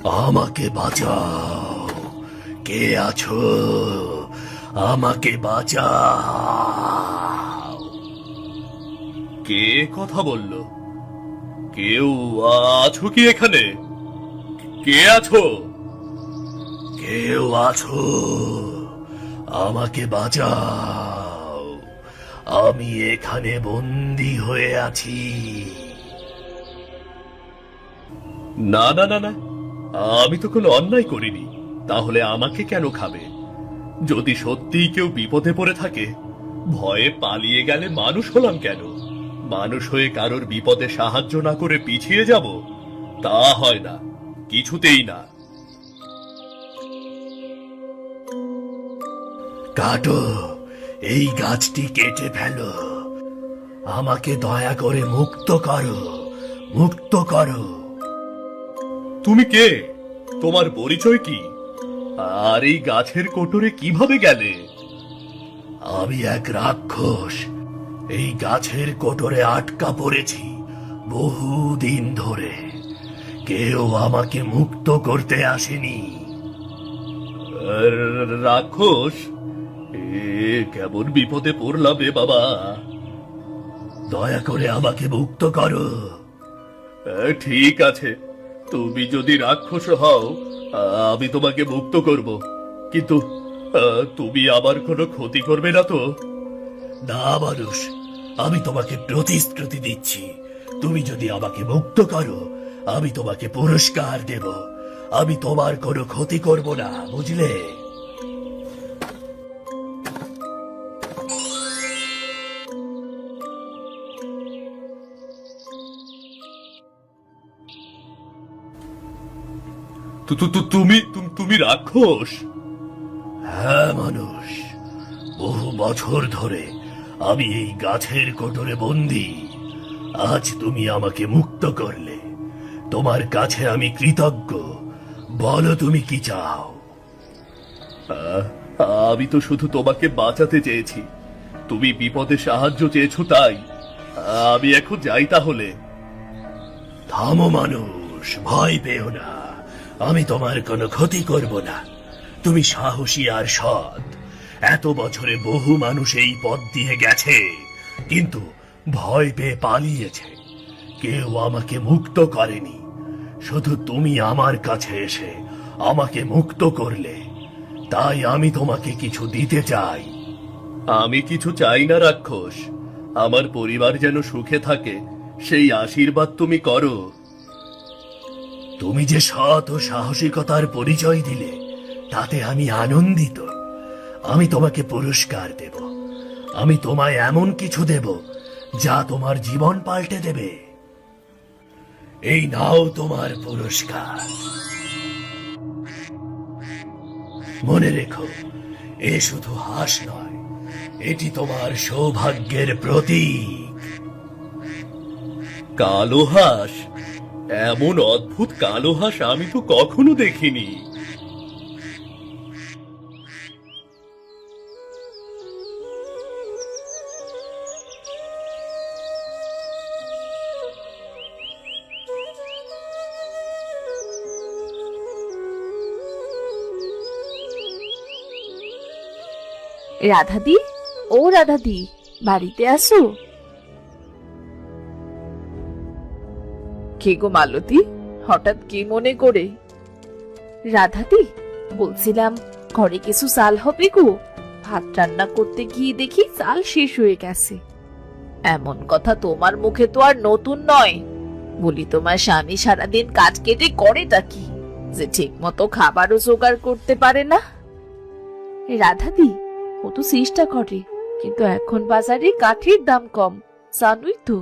আমাকে বাঁচাও, কে আছো? আমাকে বাঁচাও। কে কথা বলল? কেউ আছো কি এখানে? কে আছো? কেউ আছো? আমাকে বাঁচাও, আমি এখানে বন্দী হয়ে আছি। না না না না, আমি তো কোনো অন্যায় করিনি, তাহলে আমাকে কেন খাবে? যদি সত্যিই কেউ বিপদে পড়ে থাকে, ভয়ে পালিয়ে গেলে মানুষ হলাম কেন? মানুষ হয়ে কারোর বিপদে সাহায্য না করে পিছিয়ে যাব? তা হয় না, কিছুতেই না। কাটো, এই গাছটি কেটে ফেলো। আমাকে দয়া করে মুক্ত করো, মুক্ত করো। তুমি কে? তোমার পরিচয় কি? আর এই গাছের কোটরে কিভাবে গেলে? আমি এক রাক্ষস, এই গাছের কোটরে আটকা পড়েছি বহুদিন ধরে। কেউ আমাকে মুক্ত করতে আসেনি। রাক্ষস? এ কেমন বিপদে পড়লাম রে বাবা। দয়া করে আমাকে মুক্ত করো। ঠিক আছে, তুমি যদি রাক্ষস হও, আমি তোমাকে মুক্ত করব, কিন্তু তুমি আমার কোনো ক্ষতি করবে না তো? না মানুষ, আমি তোমাকে প্রতিশ্রুতি দিচ্ছি, তুমি যদি আমাকে মুক্ত করো, আমি তোমাকে পুরস্কার দেব। আমি তোমার কোনো ক্ষতি করব না, বুঝলে? তুমি রাক্ষস? হ্যাঁ মানুষ, বহু বছর ধরে আমি এই গাছের কোটরে বন্দী। আজ তুমি আমাকে মুক্ত করলে, তোমার কাছে আমি কৃতজ্ঞ। বলো তুমি কি চাও? আহ, আমি তো শুধু তোমাকে বাঁচাতে চেয়েছি, তুমি বিপদে সাহায্য চেয়েছো তাই। আমি এখন যাই তাহলে। থামো মানুষ, ভয় পেও না, আমি তোমার কোনো ক্ষতি করব না। তুমি সাহসী আর সৎ। এত বছরে বহু মানুষ এই পথ দিয়ে গেছে, কিন্তু ভয় পেয়ে পালিয়েছে। কেউ আমাকে মুক্ত করেনি। শুধু তুমি আমার কাছে এসে আমাকে মুক্ত করলে, তাই আমি তোমাকে কিছু দিতে চাই। আমি কিছু চাই না রাক্ষস, আমার পরিবার যেন সুখে থাকে সেই আশীর্বাদ তুমি করো। তুমি যে সৎ ও সাহসিকতার পরিচয় দিলে, তাতে আমি আনন্দিত। আমি তোমাকে পুরস্কার দেব। আমি তোমায় এমন কিছু দেব যা তোমার জীবন পাল্টে দেবে। এই নাও তোমার পুরস্কার। মনে রেখো, এ শুধু হাস নয়, এটি তোমার সৌভাগ্যের প্রতীক। কালো হাঁস? এমন অদ্ভুত কালো হাঁস আমি তো কখনো দেখিনি। রাধাদি, ও রাধাদি, বাড়িতে আসো। কে গো মালতী, হঠাৎ কি মনে করে? রাধাদি, বলছিলাম ঘরে কিছু চাল হবে গো। ভাত রান্না করতে গিয়ে দেখি চাল শেষ হয়ে গেছে। এমন কথা তোমার মুখে তো আর নতুন নয়। বলি তোমার স্বামী সারাদিন কাজ কেটে করেটা কি, যে ঠিক মতো খাবারও জোগাড় করতে পারে না? রাধাদি, ও তো চেষ্টা করে, কিন্তু এখন বাজারে কাঠের দাম কম, জানোই তো।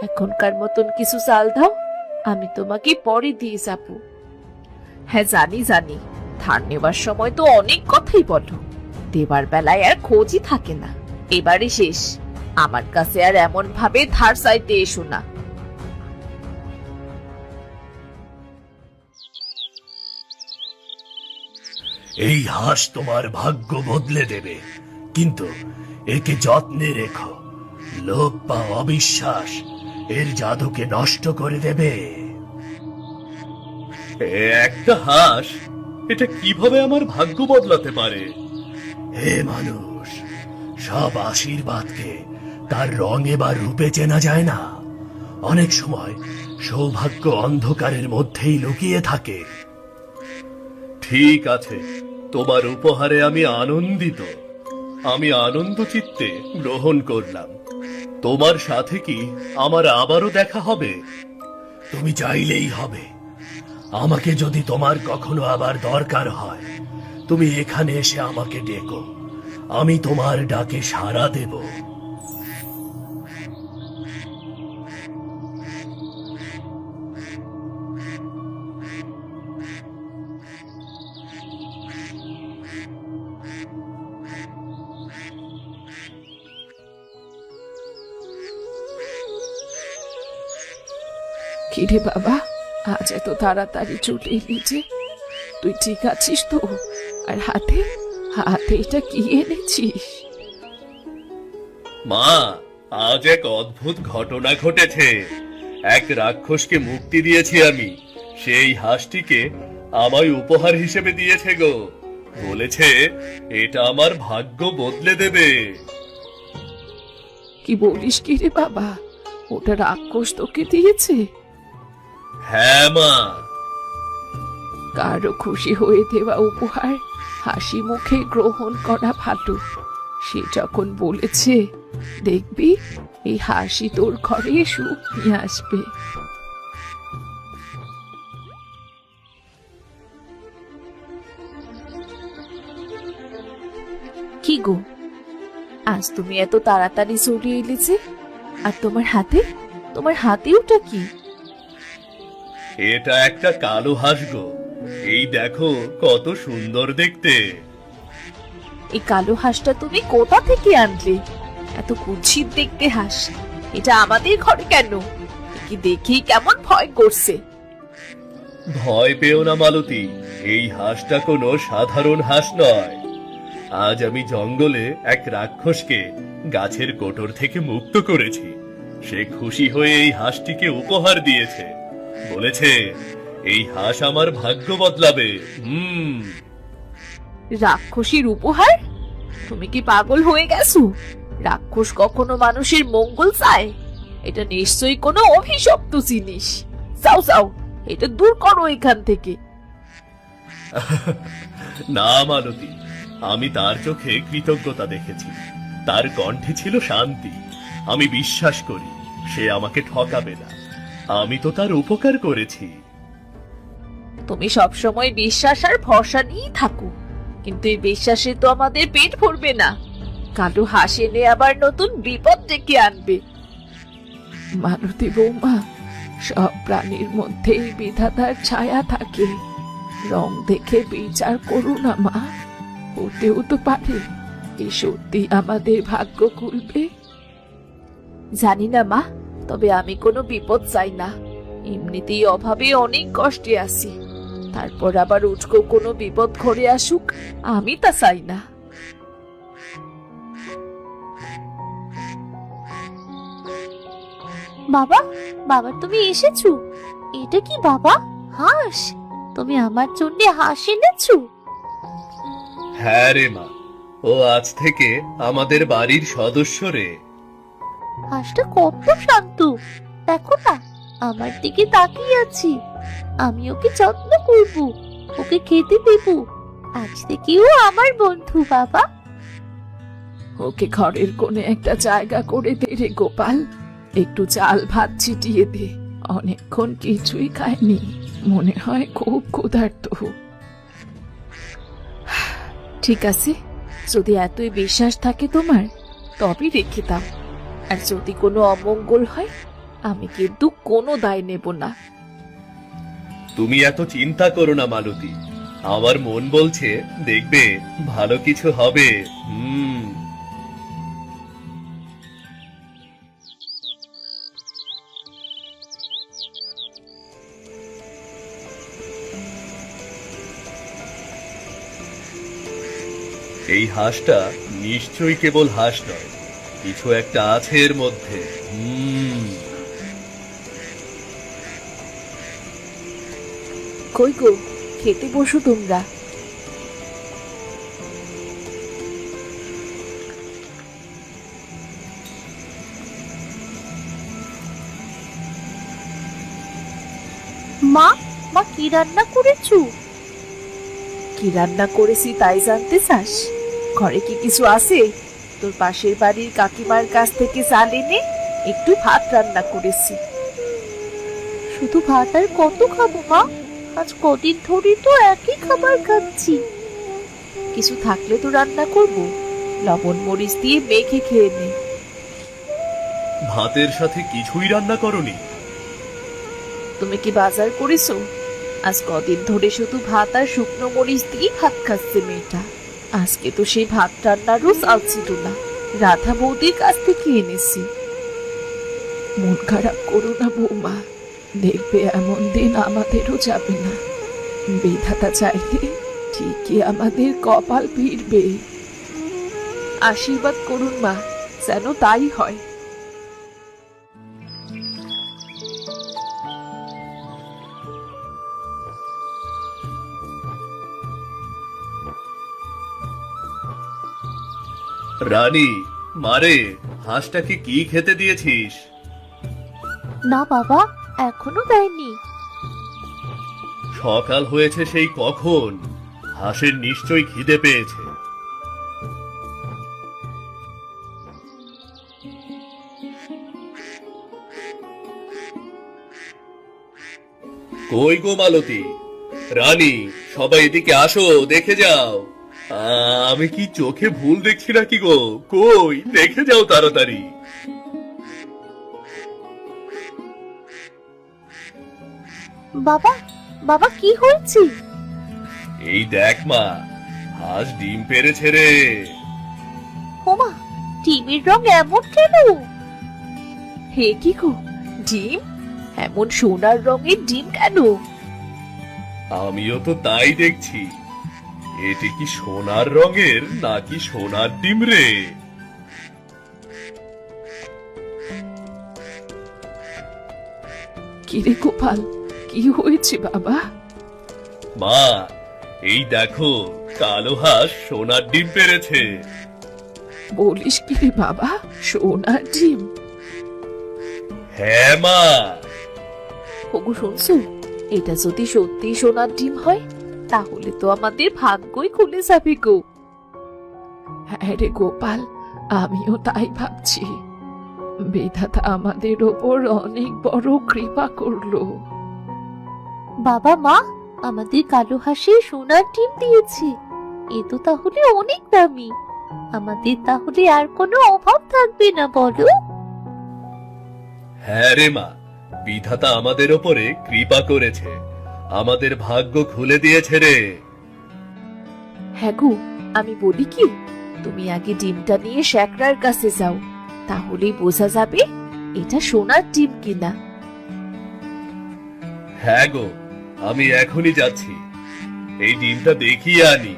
এখনকার মতন কিছু চাল দাও, আমি তোমাকে পরে দিয়ে যাব। হ্যাঁ জানি জানি, ধার নেবার সময় তো অনেক কথাই বলো, দেবার বেলায় আর খোঁজই থাকে না। এবারে শেষ, আমার কাছে আর এমন ভাবে ধার চাইতে এসো না। এই হাঁস তোমার ভাগ্য বদলে দেবে, কিন্তু একে যত্নে রেখো। লোভ বা অবিশ্বাস এর জাদুকে নষ্ট করে দেবে। একটা হাঁস, এটা কিভাবে আমার ভাগ্য বদলাতে পারে? হে মানুষ, সব আশীর্বাদকে তার রঙে বা রূপে চেনা যায় না। অনেক সময় সৌভাগ্য অন্ধকারের মধ্যেই লুকিয়ে থাকে। ঠিক আছে, তোমার উপহারে আমি আনন্দিত। আমি আনন্দ চিত্তে গ্রহণ করলাম। তোমার সাথে কি আমার আবারও দেখা হবে? তুমি চাইলেই হবে। আমাকে যদি তোমার কখনো আবার দরকার হয়, তুমি এখানে এসে আমাকে ডেকো। আমি তোমার ডাকে সাড়া দেব। কিরে বাবা, আজ এত তাড়াতাড়ি চলে এলি যে? তুই ঠিক আছিস তো? আর হাতে হাতে এটা কি এনেছিস? মা, আজ এক অদ্ভুত ঘটনা ঘটেছে। এক রাক্ষসকে মুক্তি দিয়েছি আমি। সেই হাঁসটিকে আমায় উপহার হিসেবে দিয়েছে গো। বলেছে এটা আমার ভাগ্য বদলে দেবে। কি বলিস কি রে বাবা? ওটা রাক্ষস তোকে দিয়েছে? হ্যাঁ মা। কারো খুশি হয়ে দেওয়া উপহার হাসি মুখে গ্রহণ করা ভালো। সে যখন বলেছে, দেখবি এই হাসি তোর ঘরে সুখ নিয়ে আসবে। কি গো, আজ তুমি এত তাড়াতাড়ি চলে এলে যে? আর তোমার হাতে ওটা কি? এটা একটা কালো হাঁস গো। এই দেখো কত সুন্দর দেখতে। এই কালো হাঁসটা তুমি কোথা থেকে আনলে? এত কুৎসিত দেখতে হাঁস, এটা আমাদের ঘরে কেন? কি দেখি কেমন ভয় করছে। ভয় পেও না মালতী, এই হাঁসটা কোনো সাধারণ হাঁস নয়। আজ আমি জঙ্গলে এক রাক্ষসকে গাছের কোটর থেকে মুক্ত করেছি। সে খুশি হয়ে এই হাঁসটিকে উপহার দিয়েছে। বলেছে এই হাঁস আমার ভাগ্য বদলাবে। রাক্ষসীর উপহার? তুমি কি পাগল হয়ে গেছো? রাক্ষস কখনো মানুষের মঙ্গল চায়? এটা নিশ্চয়ই কোনো অভিশপ্ত জিনিস। যাও যাও, এটা দূর করো এখান থেকে। না মালতী, আমি তার চোখে কৃতজ্ঞতা দেখেছি। তার কণ্ঠে ছিল শান্তি। আমি বিশ্বাস করি সে আমাকে ঠকাবে না। আমি তো তার উপকার করেছি। তুমি সবসময় বিশ্বাস আর ভরসা নিয়েই থাকো, কিন্তু এই বিশ্বাসে তো আমাদের পেট ভরবে না। কালো হাঁস এনে আবার নতুন বিপদ ডেকে আনবে। মালতী বৌমা, সব প্রাণীর মধ্যেই বিধাতার ছায়া থাকে। রং দেখে বিচার করো না মা। হতেও তো পারে এই সত্যি আমাদের ভাগ্য খুলবে। জানি না মা, তবে আমি কোনো বিপদ চাই না। এমনিতেই অভাবে অনেক কষ্টে আছি, তারপর আবার উঠকো কোনো বিপদ ঘরে আসুক, আমি তা চাই না। বাবা, বাবা তুমি এসেছো? এটা কি বাবা? হাঁস? তুমি আমার জন্য হাঁস এনেছো? হ্যাঁ রে মা, ও আজ থেকে আমাদের বাড়ির সদস্য রে। হাঁসটা কত শান্ত, দেখো না আমার দিকে তাকিয়ে আছি। আমি ওকে যত্ন করব, ওকে খেতে দেব। আজ থেকে ও আমার বন্ধু বাবা। ওকে ঘরের কোণে একটা জায়গা করে দে রে গোপাল। একটু চাল ভাত ছিটিয়ে দে। অনেকক্ষণ কিছুই খায়নি, মনে হয় খুব ক্ষুধার্ত। ঠিক আছে, যদি এতই বিশ্বাস থাকে তোমার, তবে রেখে দাও। আর যদি কোনো অমঙ্গল হয়, আমি কিন্তু কোনো দায় নেব না। তুমি এত চিন্তা করো না মালতী। আমার মন বলছে দেখবে ভালো কিছু হবে। এই হাঁসটা নিশ্চয়ই কেবল হাঁস নয়, কিছু একটা আছে এর মধ্যে। কই গো, খেতে বসো তোমরা। মা, মা কি রান্না করেছো? কি রান্না করেছি তাই জানতে চাস? ঘরে কি কিছু আছে? তোর পাশের বাড়ির কাকিমার কাছ থেকে চাল এনে একটু ভাত রান্না করেছি। শুধু ভাত আর কত খাবো মা? আজ কদিন ধরে তো একই খাবার খাচ্ছি। কিছু থাকলে তো রান্না করব, লবণ মরিচ দিয়ে মেখে খেয়ে নে। ভাতের সাথে কিছুই রান্না করনি? তুমি কি বাজার করেছো? আজ কদিন ধরে শুধু ভাত আর শুকনো মরিচ দিয়ে ভাত খাচ্ছে মেয়েটা। আজকে তো সেই ভাত রান্নারও চাল ছিল না, রাধা বৌদির কাছ থেকে এনেছি। মন খারাপ করো না বৌমা, দেখবে এমন দিন আমাদেরও যাবে না। বিধাতা চাইলে ঠিকই আমাদের কপাল ফিরবে। আশীর্বাদ করুন মা, যেন তাই হয়। রানী, মারে, হাঁসটাকে কি খেতে দিয়েছিস? না বাবা, এখনো দেয়নি। সকাল হয়েছে সেই কখন, হাঁসের নিশ্চয়ই খিদে পেয়েছে। কই গো মালতী, রানী, সবাই এদিকে আসো, দেখে যাও। আমি কি চোখে ভুল দেখছি নাকি গো? কই, দেখে যাও তাড়াতাড়ি। বাবা, বাবা কি হয়েছে? এই দেখ মা, হাঁস ডিম পেড়েছে রে। ওমা, ডিমের রং এমন কেন? হে কি গো, ডিম? এমন সোনার রঙের ডিম কেন? আমিও তো তাই দেখছি। এটি কি সোনার রঙের নাকি সোনার ডিম রে? কিরে গোপাল, কি হয়েছে বাবা? মা, এই দেখো, কালো হাঁস সোনার ডিম পেড়েছে। বলিস কি রে বাবা, সোনার ডিম? হ্যাঁ মা। ওগো শুনছো, এটা যদি সত্যি সোনার ডিম হয় তাহলে তো আমাদের ভাগ্যই খুলে যাবে গো। হ্যাঁ রে গোপাল, আমিও তাই ভাবছি। বিধাতা আমাদের ওপর অনেক বড় কৃপা করলো। বাবা মা, আমাদের কালো হাঁসে সোনার ডিম দিয়েছে। এ তো তাহলে অনেক দামি। আমাদের তাহলে আর কোনো অভাব থাকবে না বলো? হ্যাঁ রে মা, বিধাতা আমাদের ওপরে কৃপা করেছে, আমাদের ভাগ্য খুলে দিয়েছে রে। হ্যাঁ গো, আমি বলি কি, তুমি আগে ডিমটা নিয়ে শ্যাকরার কাছে যাও, তাহলেই বোঝা যাবে এটা সোনার ডিম কিনা। হ্যাঁ গো, আমি এখনই যাচ্ছি, এই ডিমটা দেখিয়ে আনি।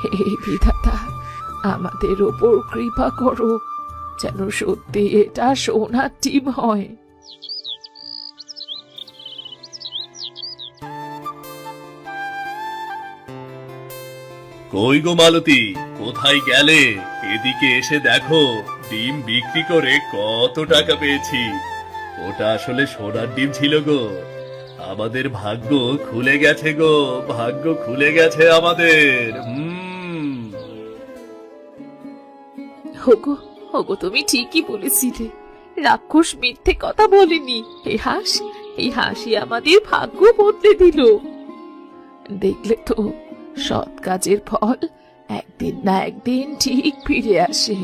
হে বিধাতা, আমাদের ওপর কৃপা করো, যেন সত্যি এটা সোনার ডিম হয়। কই গো মালতী, কোথায় গেলে? এদিকে এসে দেখো, ডিম বিক্রি করে কত টাকা পেয়েছি। ওটা আসলে সোনার ডিম ছিল গো। আমাদের ভাগ্য খুলে গেছে গো, ভাগ্য খুলে গেছে আমাদের। ওগো, ওগো তুমি ঠিকই বলেছিলে, রাক্ষস মিথ্যে কথা বলেনি। এই হাসি আমাদের ভাগ্য বদলে দিল। দেখলে তো, সৎ কাজের ফল একদিন না একদিন ঠিক ফিরে আসে।